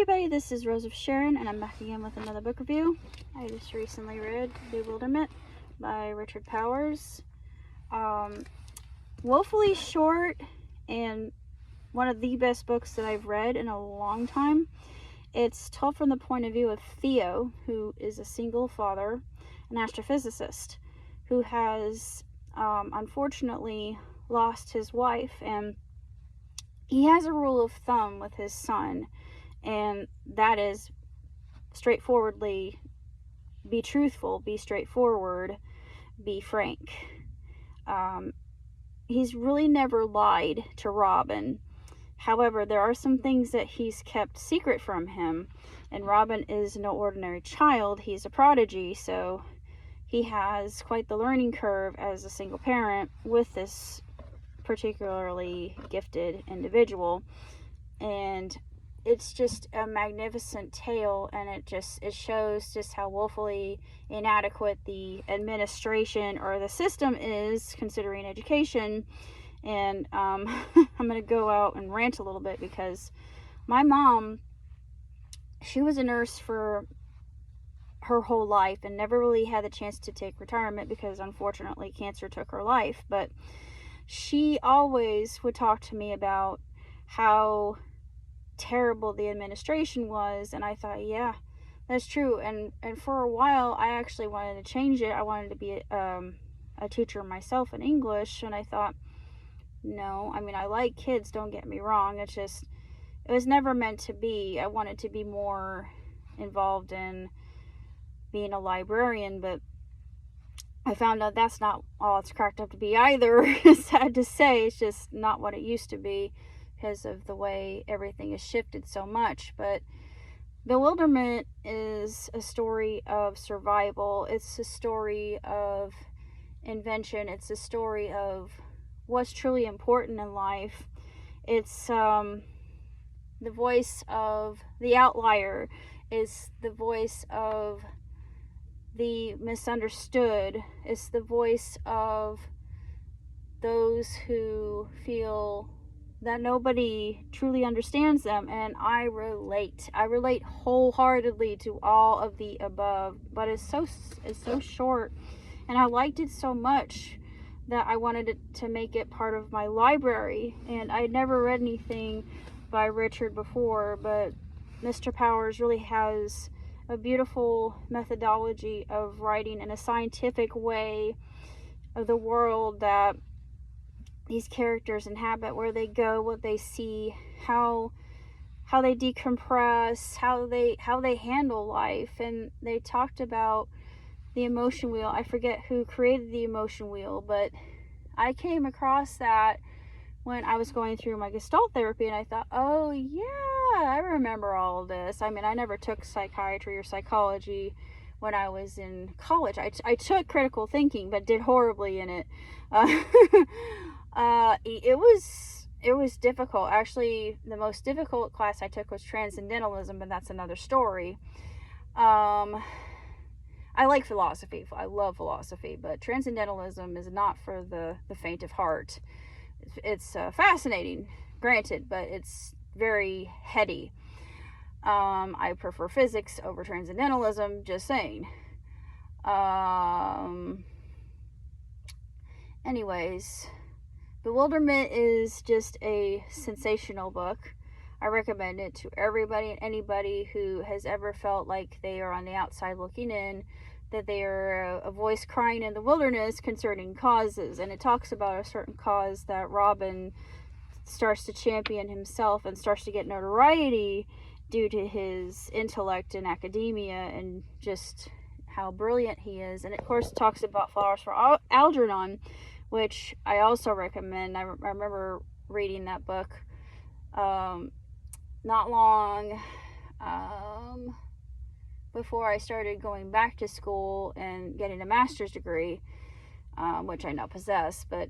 everybody, this is Rose of Sharon, and I'm back again with another book review. I just recently read Bewilderment by Richard Powers. Woefully short and one of the best books that I've read in a long time. It's told from the point of view of Theo, who is a single father, an astrophysicist, who has unfortunately lost his wife, and he has a rule of thumb with his son, and that is straightforwardly be truthful, be straightforward, be frank. He's really never lied to Robin. However, there are some things that he's kept secret from him, and Robin is no ordinary child. He's a prodigy, so he has quite the learning curve as a single parent with this particularly gifted individual. And it's just a magnificent tale, and it shows just how woefully inadequate the administration or the system is considering education. And I'm going to go out and rant a little bit, because my mom, she was a nurse for her whole life and never really had the chance to take retirement because unfortunately cancer took her life. But she always would talk to me about how terrible the administration was, and I thought, yeah, that's true. And for a while I actually wanted to change it. I wanted to be a teacher myself in English, and I thought, no, I mean, I like kids, don't get me wrong, it's just, it was never meant to be. I wanted to be more involved in being a librarian, but I found out that's not all it's cracked up to be either. Sad to say, it's just not what it used to be because of the way everything has shifted so much. But Bewilderment is a story of survival. It's a story of invention. It's a story of what's truly important in life. It's the voice of the outlier. It's the voice of the misunderstood. It's the voice of those who feel that nobody truly understands them, and I relate wholeheartedly to all of the above. But it's so short, and I liked it so much that I wanted to make it part of my library. And I'd never read anything by Richard before, but Mr. Powers really has a beautiful methodology of writing in a scientific way of the world that these characters inhabit, where they go, what they see, how they decompress, how they handle life. And they talked about the emotion wheel. I forget who created the emotion wheel, but I came across that when I was going through my Gestalt therapy, and I thought, oh yeah, I remember all of this. I mean, I never took psychiatry or psychology when I was in college. I took critical thinking, but did horribly in it. It was difficult. Actually, the most difficult class I took was Transcendentalism, but that's another story. I like philosophy. I love philosophy, but Transcendentalism is not for the faint of heart. It's fascinating, granted, but it's very heady. I prefer physics over Transcendentalism, just saying. Anyways, Bewilderment is just a sensational book. I recommend it to everybody and anybody who has ever felt like they are on the outside looking in, that they are a voice crying in the wilderness concerning causes. And it talks about a certain cause that Robin starts to champion himself and starts to get notoriety due to his intellect in academia and just how brilliant he is. And of course it talks about Flowers for Algernon, which I also recommend. I remember reading that book not long before I started going back to school and getting a master's degree, which I now possess. But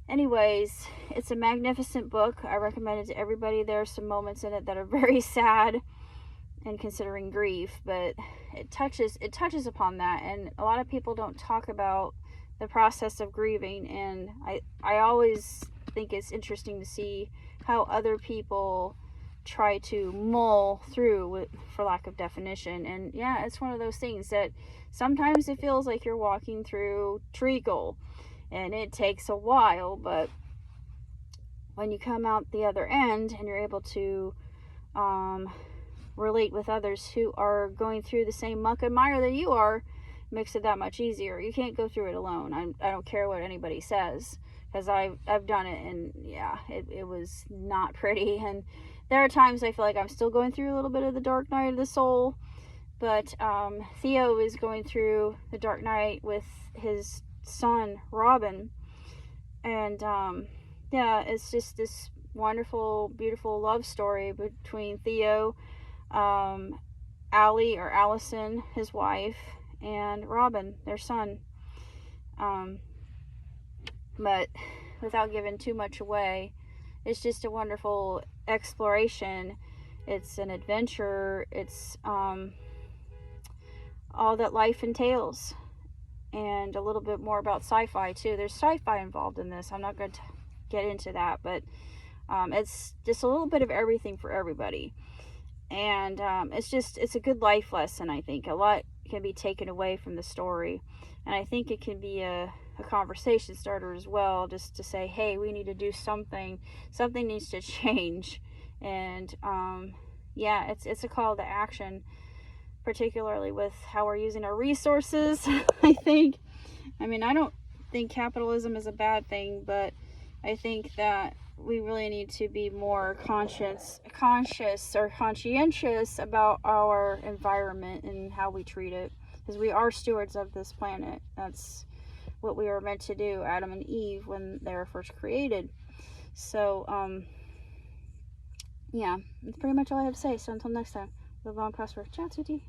anyways, it's a magnificent book. I recommend it to everybody. There are some moments in it that are very sad and considering grief, but it touches upon that, and a lot of people don't talk about the process of grieving. And I always think it's interesting to see how other people try to mull through with, for lack of definition. And yeah, it's one of those things that sometimes it feels like you're walking through treacle and it takes a while, but when you come out the other end and you're able to relate with others who are going through the same muck and mire that you are, makes it that much easier. You can't go through it alone. I don't care what anybody says, because I've done it, and yeah, it was not pretty. And there are times I feel like I'm still going through a little bit of the dark night of the soul, but Theo is going through the dark night with his son Robin, and yeah, it's just this wonderful, beautiful love story between Theo, Allie or Allison, his wife, and Robin, their son. But without giving too much away, it's just a wonderful exploration. It's an adventure. It's all that life entails, and a little bit more about sci-fi too. There's sci-fi involved in this. I'm not going to get into that, but it's just a little bit of everything for everybody. And it's a good life lesson. I think a lot can be taken away from the story, and I think it can be a conversation starter as well, just to say, hey, we need to do something needs to change. And yeah, it's a call to action, particularly with how we're using our resources. I think, I mean, I don't think capitalism is a bad thing, but I think that we really need to be more conscious or conscientious about our environment and how we treat it, because we are stewards of this planet. That's what we were meant to do, Adam and Eve, when they were first created. So yeah, that's pretty much all I have to say. So until next time, live long, prosper. Ciao, tutti.